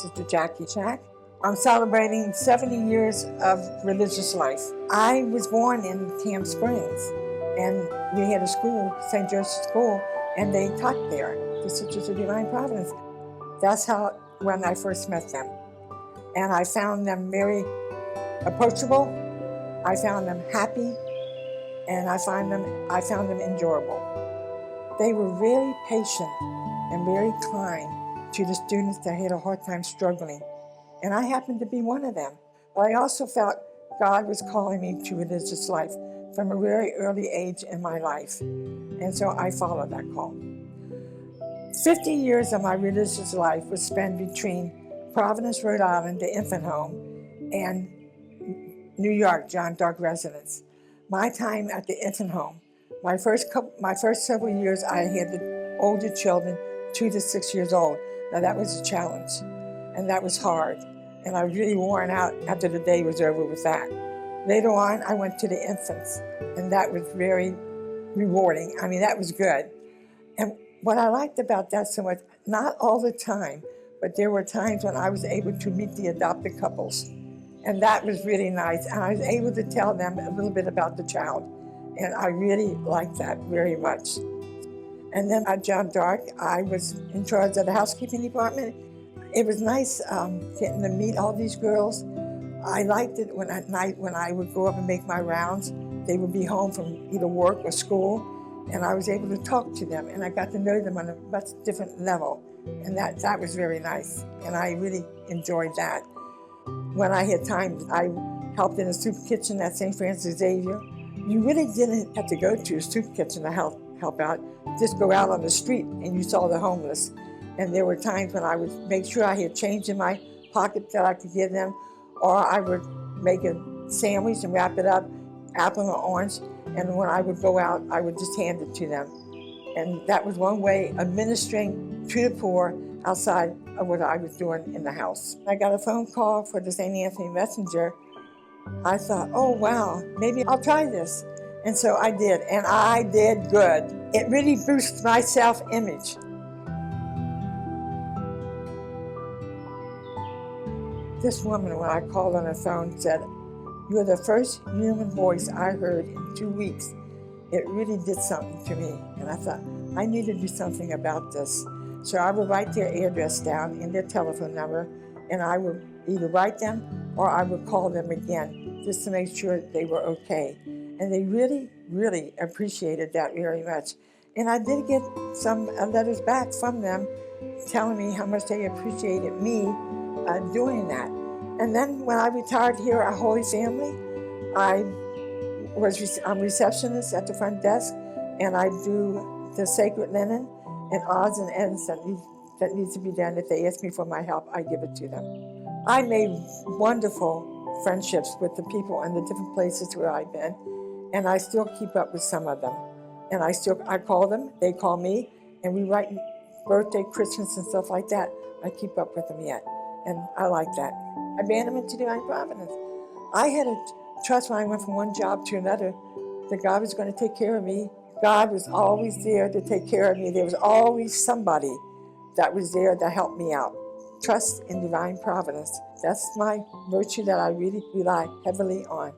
Sister Jackie Schack. I'm celebrating 70 years of religious life. I was born in Camp Springs, and we had a school, St. Joseph's School, and they taught there, the Sisters of Divine Providence. That's when I first met them. And I found them very approachable, I found them happy, and I found them enjoyable. They were very patient and very kind to the students that had a hard time struggling. And I happened to be one of them. But I also felt God was calling me to religious life from a very early age in my life. And so I followed that call. 50 years of my religious life was spent between Providence, Rhode Island, the infant home, and New York, John Dark residence. My time at the infant home, my first several years, I had the older children, 2 to 6 years old. Now that was a challenge, and that was hard, and I was really worn out after the day was over with that. Later on, I went to the infants, and that was very rewarding. I mean, that was good. And what I liked about that so much, not all the time, but there were times when I was able to meet the adopted couples. And that was really nice. And I was able to tell them a little bit about the child. And I really liked that very much. And then at John Dark, I was in charge of the housekeeping department. It was nice getting to meet all these girls. I liked it when at night when I would go up and make my rounds, they would be home from either work or school, and I was able to talk to them, and I got to know them on a much different level. And that was very nice, and I really enjoyed that. When I had time, I helped in a soup kitchen at St. Francis Xavier. You really didn't have to go to a soup kitchen to help out. Just go out on the street and you saw the homeless. And there were times when I would make sure I had change in my pocket that I could give them, or I would make a sandwich and wrap it up, apple or orange, and when I would go out, I would just hand it to them. And that was one way of ministering to the poor outside of what I was doing in the house. I got a phone call for the St. Anthony Messenger. I thought, oh wow, maybe I'll try this. And so I did, and I did good. It really boosted my self-image. This woman, when I called on the phone, said, "You're the first human voice I heard in 2 weeks." It really did something to me. And I thought, I need to do something about this. So I would write their address down and their telephone number, and I would either write them or I would call them again just to make sure they were okay. And they really, really appreciated that very much. And I did get some letters back from them telling me how much they appreciated me doing that. And then when I retired here at Holy Family, I'm receptionist at the front desk, and I do the sacred linen and odds and ends that needs to be done. If they ask me for my help, I give it to them. I made wonderful friendships with the people in the different places where I've been, and I still keep up with some of them. And I call them, they call me, and we write birthday, Christmas, and stuff like that. I keep up with them yet, and I like that. Abandonment to Divine Providence. I had a trust when I went from one job to another that God was going to take care of me. God was always there to take care of me. There was always somebody that was there to help me out. Trust in Divine Providence. That's my virtue that I really rely heavily on.